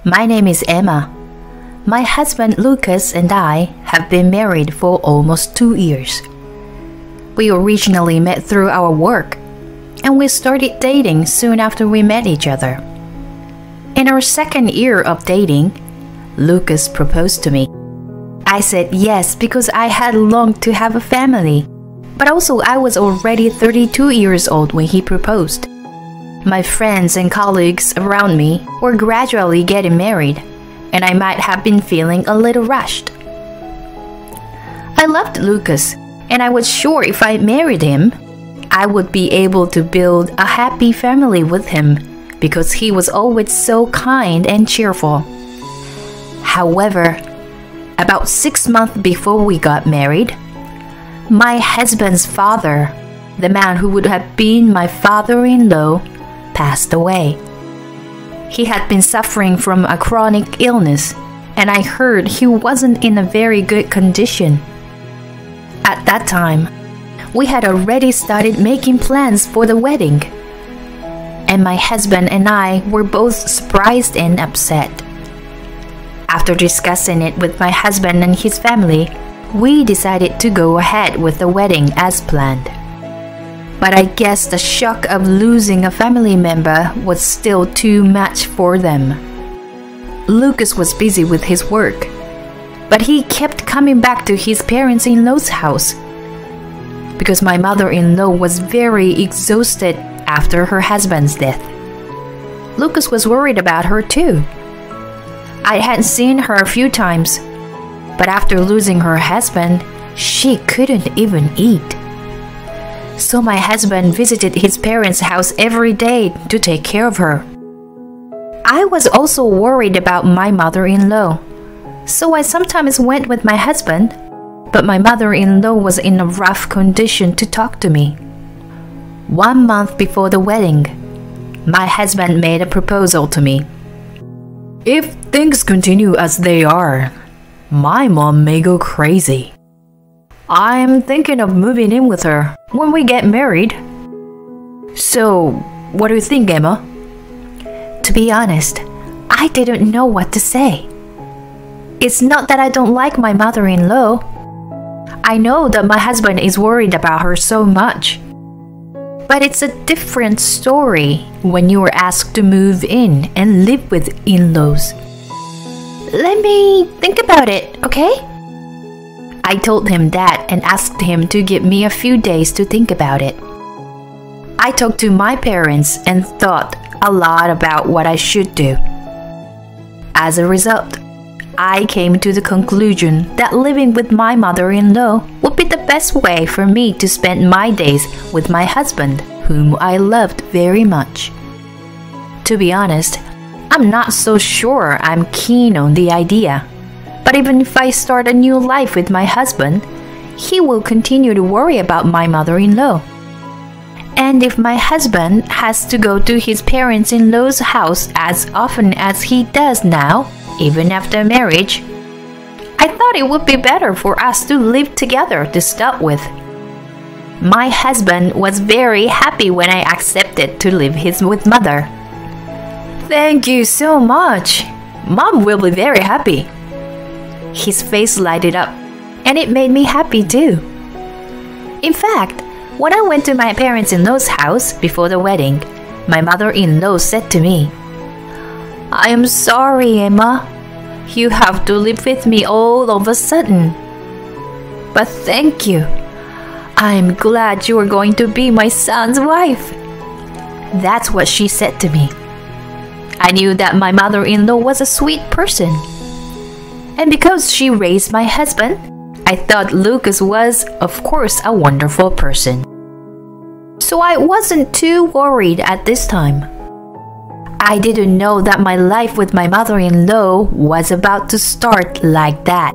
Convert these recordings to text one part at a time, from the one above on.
My name is Emma. My husband Lucas and I have been married for almost 2 years. We originally met through our work, and we started dating soon after we met each other. In our second year of dating, Lucas proposed to me. I said yes because I had longed to have a family, but also I was already 32 years old when he proposed. My friends and colleagues around me were gradually getting married, and I might have been feeling a little rushed. I loved Lucas, and I was sure if I married him, I would be able to build a happy family with him because he was always so kind and cheerful. However, about 6 months before we got married, my husband's father, the man who would have been my father-in-law, passed away. He had been suffering from a chronic illness, and I heard he wasn't in a very good condition. At that time, we had already started making plans for the wedding, and my husband and I were both surprised and upset. After discussing it with my husband and his family, we decided to go ahead with the wedding as planned. But I guess the shock of losing a family member was still too much for them. Lucas was busy with his work, but he kept coming back to his parents-in-law's house because my mother-in-law was very exhausted after her husband's death. Lucas was worried about her too. I had seen her a few times, but after losing her husband, she couldn't even eat. So my husband visited his parents' house every day to take care of her. I was also worried about my mother-in-law, so I sometimes went with my husband, but my mother-in-law was in a rough condition to talk to me. 1 month before the wedding, my husband made a proposal to me. If things continue as they are, my mom may go crazy. I'm thinking of moving in with her when we get married. So, what do you think, Emma? To be honest, I didn't know what to say. It's not that I don't like my mother-in-law. I know that my husband is worried about her so much. But it's a different story when you are asked to move in and live with in-laws. Let me think about it, okay? I told him that and asked him to give me a few days to think about it. I talked to my parents and thought a lot about what I should do. As a result, I came to the conclusion that living with my mother-in-law would be the best way for me to spend my days with my husband, whom I loved very much. To be honest, I'm not so sure I'm keen on the idea. But even if I start a new life with my husband, he will continue to worry about my mother-in-law. And if my husband has to go to his parents-in-law's house as often as he does now, even after marriage, I thought it would be better for us to live together to start with. My husband was very happy when I accepted to live with mother. Thank you so much. Mom will be very happy. His face lighted up, and it made me happy too. In fact, when I went to my parents-in-law's house before the wedding, my mother-in-law said to me, I am sorry, Emma. You have to live with me all of a sudden. But thank you. I'm glad you are going to be my son's wife. That's what she said to me. I knew that my mother-in-law was a sweet person. And because she raised my husband, I thought Lucas was, of course, a wonderful person. So I wasn't too worried at this time. I didn't know that my life with my mother-in-law was about to start like that.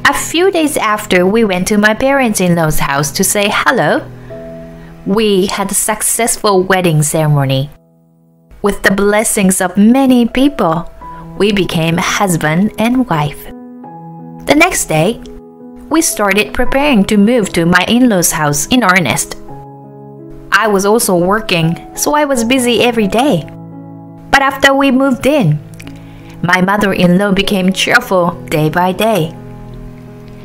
A few days after we went to my parents-in-law's house to say hello, we had a successful wedding ceremony. With the blessings of many people, we became husband and wife. The next day, we started preparing to move to my in-laws' house in earnest. I was also working, so I was busy every day. But after we moved in, My mother-in-law became cheerful day by day.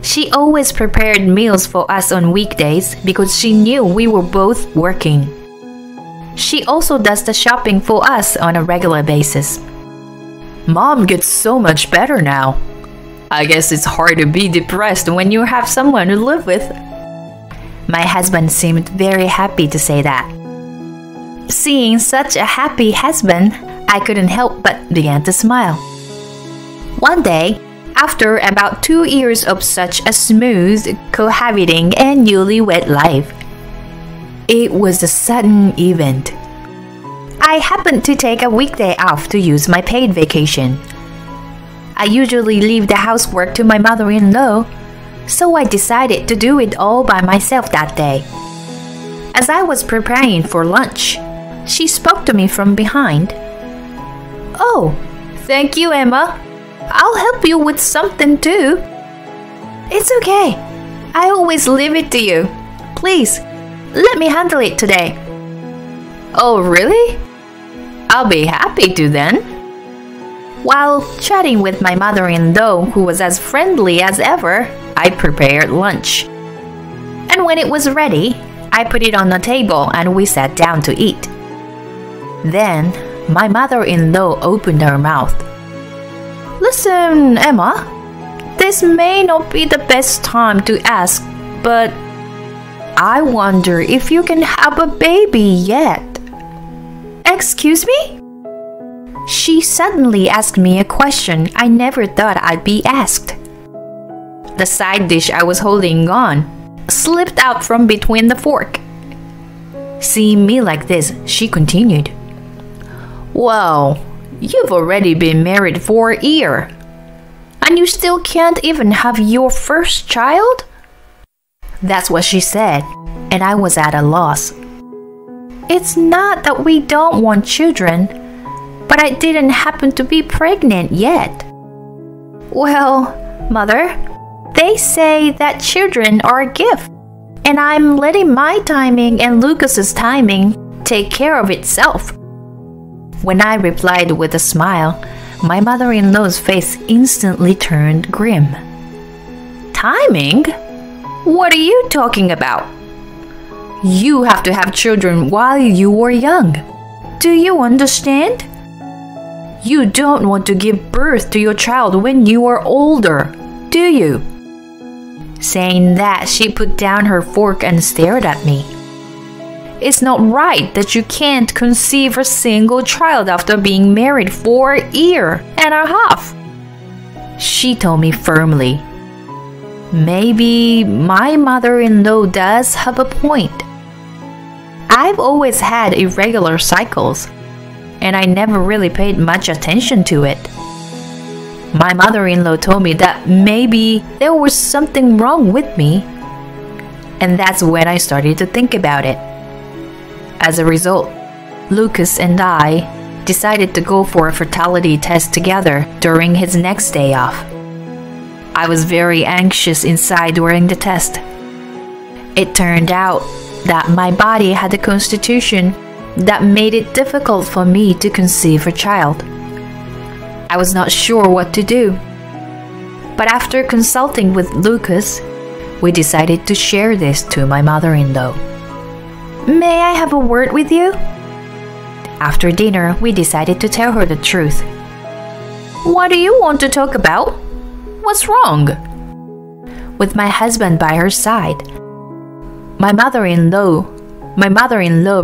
She always prepared meals for us on weekdays because she knew we were both working. She also does the shopping for us on a regular basis. Mom gets so much better now. I guess it's hard to be depressed when you have someone to live with. My husband seemed very happy to say that. Seeing such a happy husband, I couldn't help but began to smile. One day, after about 2 years of such a smooth, cohabiting and newlywed life, it was a sudden event. I happened to take a weekday off to use my paid vacation. I usually leave the housework to my mother-in-law, so I decided to do it all by myself that day. As I was preparing for lunch, she spoke to me from behind. "Oh, thank you, Emma. I'll help you with something too." "It's okay. I always leave it to you. Please, let me handle it today." "Oh, really? I'll be happy to then." While chatting with my mother-in-law, who was as friendly as ever, I prepared lunch. And when it was ready, I put it on the table and we sat down to eat. Then, my mother-in-law opened her mouth. "Listen, Emma, this may not be the best time to ask, but I wonder if you can have a baby yet." "Excuse me?" She suddenly asked me a question I never thought I'd be asked. The side dish I was holding on slipped out from between the fork. Seeing me like this, she continued, "Well, you've already been married for a year, and you still can't even have your first child?" That's what she said, and I was at a loss. It's not that we don't want children, but I didn't happen to be pregnant yet. "Well, Mother, they say that children are a gift, and I'm letting my timing and Lucas's timing take care of itself." When I replied with a smile, my mother-in-law's face instantly turned grim. "Timing? What are you talking about? You have to have children while you are young. Do you understand? You don't want to give birth to your child when you are older, do you?" Saying that, she put down her fork and stared at me. "It's not right that you can't conceive a single child after being married for a year and a half," she told me firmly. Maybe my mother-in-law does have a point. I've always had irregular cycles, and I never really paid much attention to it. My mother-in-law told me that maybe there was something wrong with me, and that's when I started to think about it. As a result, Lucas and I decided to go for a fertility test together during his next day off. I was very anxious inside during the test. It turned out that my body had a constitution that made it difficult for me to conceive a child. I was not sure what to do. But after consulting with Lucas, we decided to share this to my mother-in-law. "May I have a word with you?" After dinner, we decided to tell her the truth. "What do you want to talk about? What's wrong?" With my husband by her side, my mother-in-law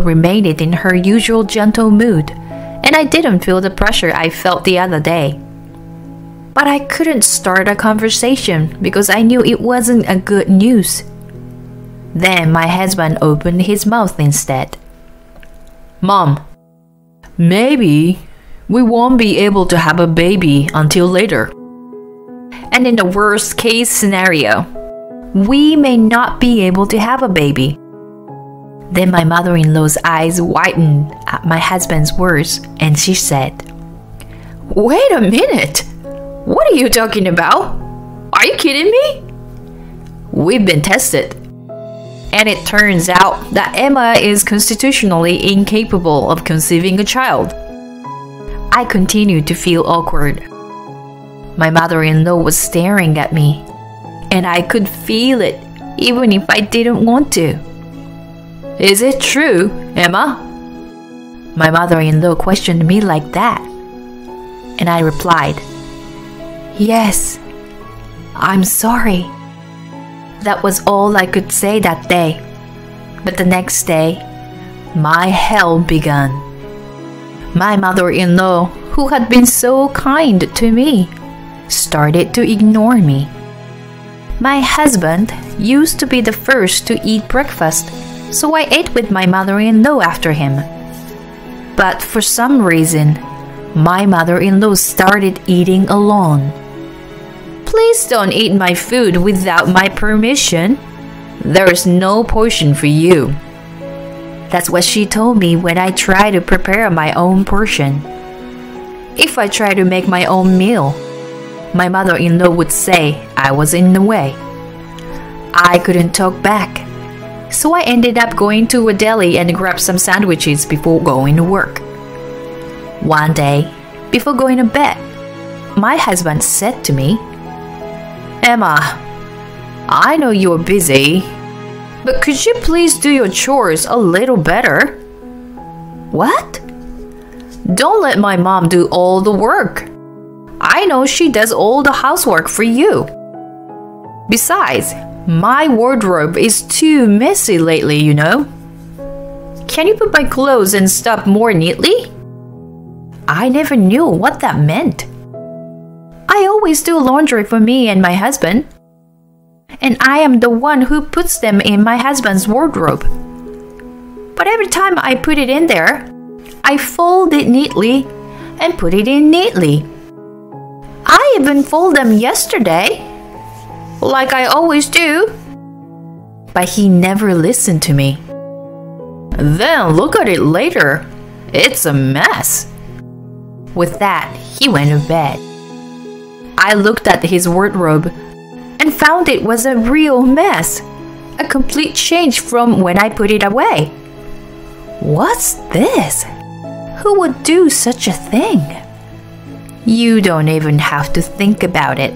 remained in her usual gentle mood, and I didn't feel the pressure I felt the other day. But I couldn't start a conversation because I knew it wasn't a good news. Then my husband opened his mouth instead. "Mom, maybe we won't be able to have a baby until later. And in the worst case scenario, we may not be able to have a baby." Then my mother-in-law's eyes widened at my husband's words, and she said, "Wait a minute! What are you talking about? Are you kidding me? We've been tested, and it turns out that Emma is constitutionally incapable of conceiving a child." I continued to feel awkward. My mother-in-law was staring at me, and I could feel it even if I didn't want to. "Is it true, Emma?" My mother-in-law questioned me like that, and I replied, "Yes, I'm sorry." That was all I could say that day. But the next day, my hell began. My mother-in-law, who had been so kind to me, started to ignore me. My husband used to be the first to eat breakfast, so I ate with my mother-in-law after him. But for some reason, my mother-in-law started eating alone. "Please don't eat my food without my permission. There is no portion for you." That's what she told me when I tried to prepare my own portion. If I tried to make my own meal, my mother-in-law would say I was in the way. I couldn't talk back, so I ended up going to a deli and grabbed some sandwiches before going to work. One day, before going to bed, my husband said to me, "Emma, I know you're busy, but could you please do your chores a little better?" "What?" "Don't let my mom do all the work. I know she does all the housework for you. Besides, my wardrobe is too messy lately, you know. Can you put my clothes and stuff more neatly?" I never knew what that meant. I always do laundry for me and my husband, and I am the one who puts them in my husband's wardrobe. But every time I put it in there, I fold it neatly and put it in neatly. I even folded them yesterday, like I always do. But he never listened to me. "Then look at it later. It's a mess." With that, he went to bed. I looked at his wardrobe and found it was a real mess, a complete change from when I put it away. What's this? Who would do such a thing? You don't even have to think about it.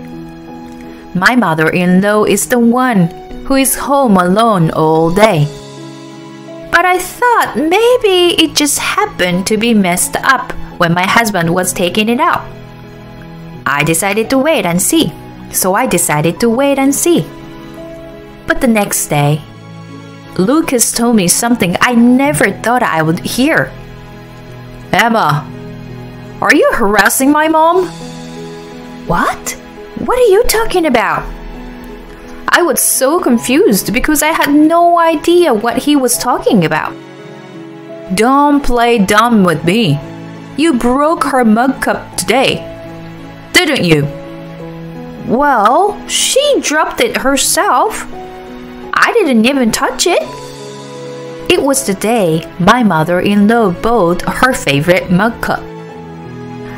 My mother-in-law is the one who is home alone all day. But I thought maybe it just happened to be messed up when my husband was taking it out. I decided to wait and see. So I decided to wait and see. But the next day, Lucas told me something I never thought I would hear. "Emma, are you harassing my mom?" "What? What are you talking about?" I was so confused because I had no idea what he was talking about. "Don't play dumb with me. You broke her mug cup today, didn't you?" "Well, she dropped it herself. I didn't even touch it." It was the day my mother-in-law bought her favorite mug cup.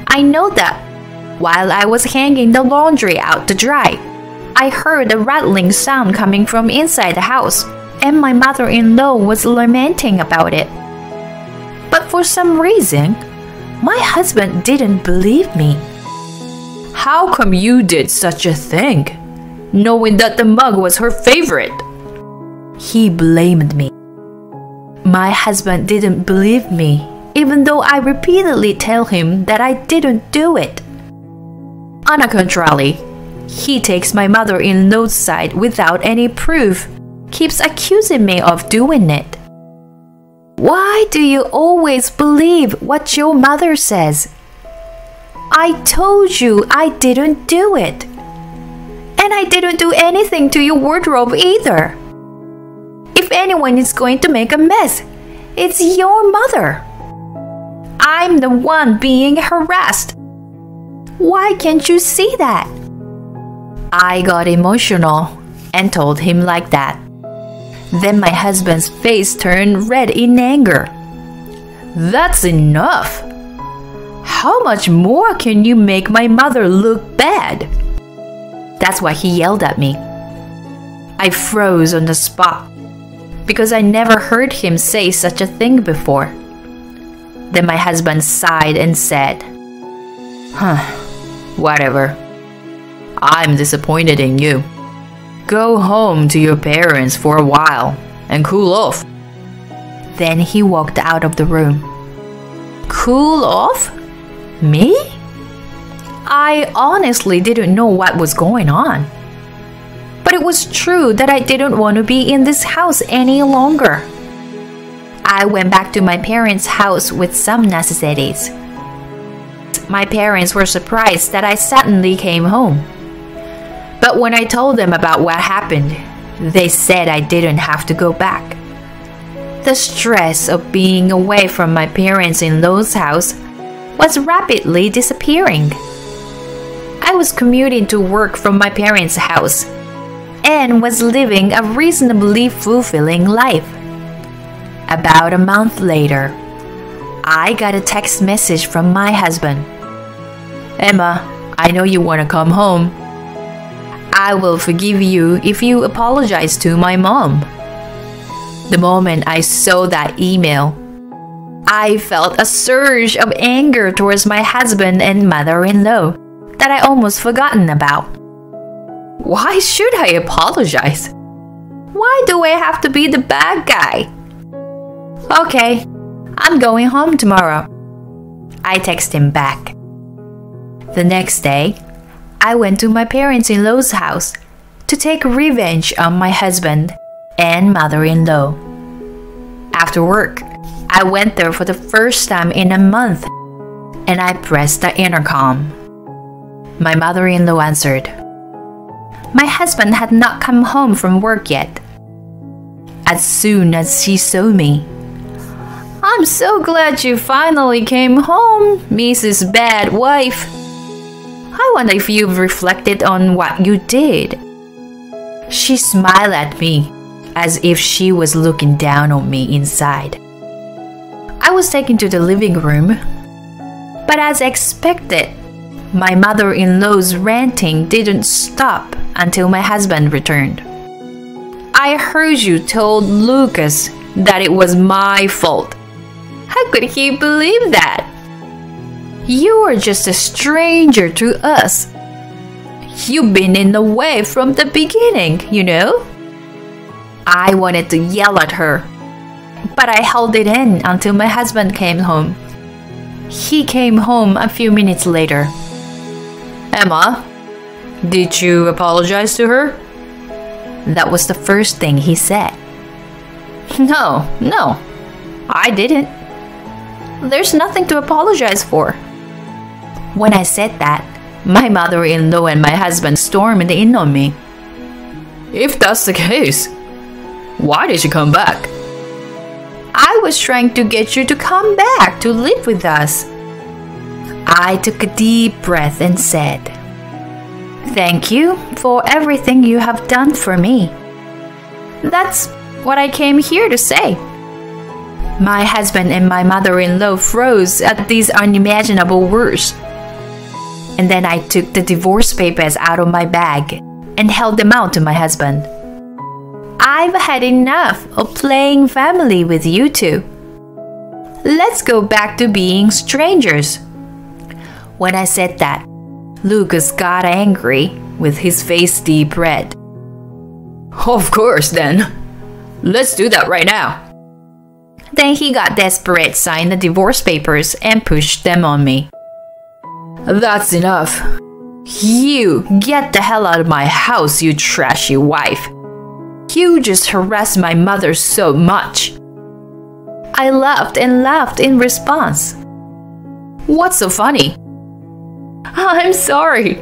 I know that while I was hanging the laundry out to dry, I heard a rattling sound coming from inside the house, and my mother-in-law was lamenting about it. But for some reason, my husband didn't believe me. "How come you did such a thing, knowing that the mug was her favorite?" He blamed me. My husband didn't believe me, even though I repeatedly tell him that I didn't do it. On the contrary, he takes my mother-in-law's side without any proof, keeps accusing me of doing it. Why do you always believe what your mother says? I told you I didn't do it. And I didn't do anything to your wardrobe either. If anyone is going to make a mess, it's your mother. I'm the one being harassed. Why can't you see that? I got emotional and told him like that. Then my husband's face turned red in anger. That's enough. How much more can you make my mother look bad? That's why he yelled at me. I froze on the spot because I never heard him say such a thing before. Then my husband sighed and said, whatever. I'm disappointed in you. Go home to your parents for a while and cool off." Then he walked out of the room. Cool off? Me? I honestly didn't know what was going on. But it was true that I didn't want to be in this house any longer. I went back to my parents' house with some necessities. My parents were surprised that I suddenly came home. But when I told them about what happened, they said I didn't have to go back. The stress of being away from my parents-in-law's house was rapidly disappearing. I was commuting to work from my parents' house and was living a reasonably fulfilling life. About a month later, I got a text message from my husband. "Emma, I know you want to come home. I will forgive you if you apologize to my mom." The moment I saw that email, I felt a surge of anger towards my husband and mother-in-law that I almost forgotten about. Why should I apologize? Why do I have to be the bad guy? "Okay, I'm going home tomorrow," I texted him back. The next day, I went to my parents-in-law's house to take revenge on my husband and mother-in-law. After work, I went there for the first time in a month and I pressed the intercom. My mother-in-law answered. My husband had not come home from work yet. As soon as she saw me, "I'm so glad you finally came home, Mrs. Bad Wife. I wonder if you've reflected on what you did." She smiled at me as if she was looking down on me inside. I was taken to the living room, but as expected, my mother-in-law's ranting didn't stop until my husband returned. "I heard you told Lucas that it was my fault. How could he believe that? You are just a stranger to us. You've been in the way from the beginning, you know." I wanted to yell at her, but I held it in until my husband came home. He came home a few minutes later. "Emma, did you apologize to her?" That was the first thing he said. No, I didn't. There's nothing to apologize for." When I said that, my mother-in-law and my husband stormed in on me. "If that's the case, why did you come back?" "I was trying to get you to come back to live with us." I took a deep breath and said, "Thank you for everything you have done for me. That's what I came here to say." My husband and my mother-in-law froze at these unimaginable words. And then I took the divorce papers out of my bag and held them out to my husband. "I've had enough of playing family with you two. Let's go back to being strangers." When I said that, Lucas got angry with his face deep red. "Of course then. Let's do that right now." Then he got desperate, signed the divorce papers, and pushed them on me. "That's enough. You get the hell out of my house, you trashy wife. You just harassed my mother so much." I laughed and laughed in response. "What's so funny?" "I'm sorry.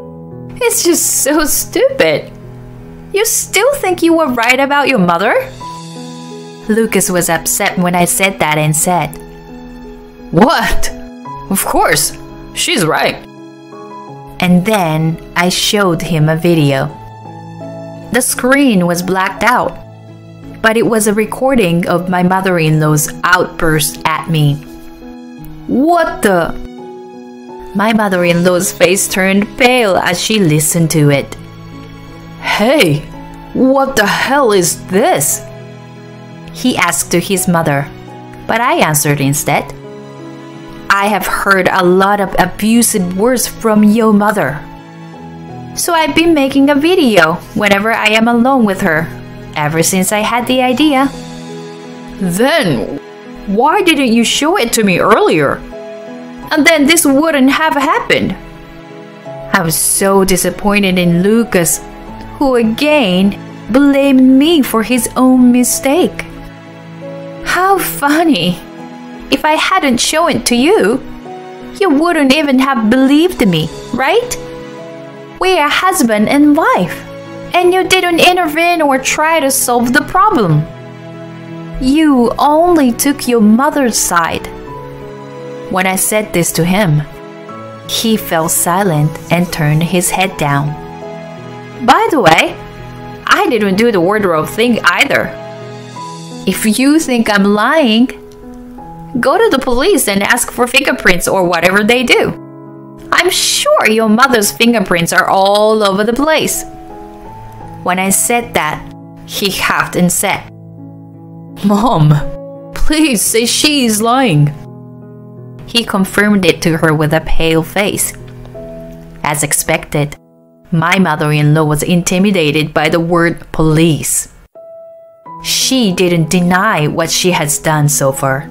It's just so stupid. You still think you were right about your mother?" Lucas was upset when I said that and said, "What? Of course, she's right." And then I showed him a video. The screen was blacked out, but it was a recording of my mother-in-law's outburst at me. "What the?" My mother-in-law's face turned pale as she listened to it. "Hey, what the hell is this?" he asked to his mother, but I answered instead. "I have heard a lot of abusive words from your mother. So I've been making a video whenever I am alone with her, ever since I had the idea. Then, why didn't you show it to me earlier? And then this wouldn't have happened. I was so disappointed in Lucas, who again blamed me for his own mistake. How funny! If I hadn't shown it to you, you wouldn't even have believed me, right? We are husband and wife, and you didn't intervene or try to solve the problem. You only took your mother's side. When I said this to him, he fell silent and turned his head down. By the way, I didn't do the wardrobe thing either. If you think I'm lying, go to the police and ask for fingerprints or whatever they do. I'm sure your mother's fingerprints are all over the place. When I said that, he huffed and said, Mom, please say she is lying. He confirmed it to her with a pale face. As expected, my mother-in-law was intimidated by the word police. She didn't deny what she has done so far.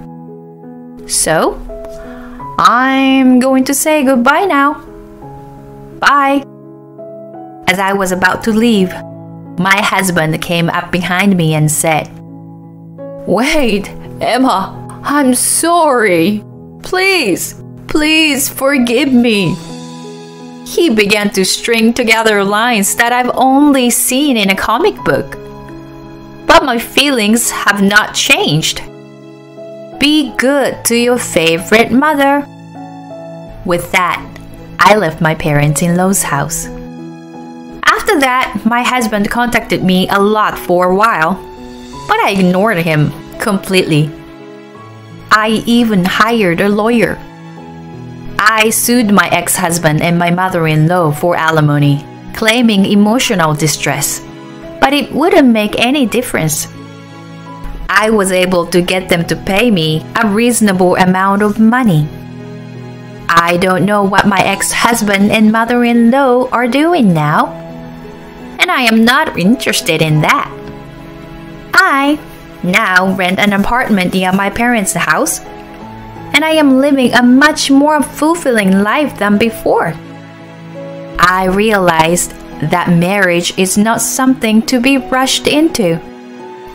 So, I'm going to say goodbye now. Bye. As I was about to leave, my husband came up behind me and said, Wait, Emma, I'm sorry. Please forgive me. He began to string together lines that I've only seen in a comic book. But my feelings have not changed. Be good to your favorite mother. With that, I left my parents-in-law's house. After that, my husband contacted me a lot for a while, but I ignored him completely. I even hired a lawyer. I sued my ex-husband and my mother-in-law for alimony, claiming emotional distress, but it wouldn't make any difference. I was able to get them to pay me a reasonable amount of money. I don't know what my ex-husband and mother-in-law are doing now, and I am not interested in that. I now rent an apartment near my parents' house, and I am living a much more fulfilling life than before. I realized that marriage is not something to be rushed into,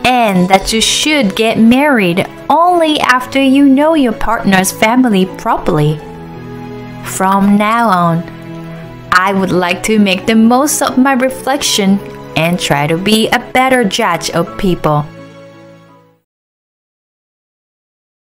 and that you should get married only after you know your partner's family properly. From now on, I would like to make the most of my reflection and try to be a better judge of people.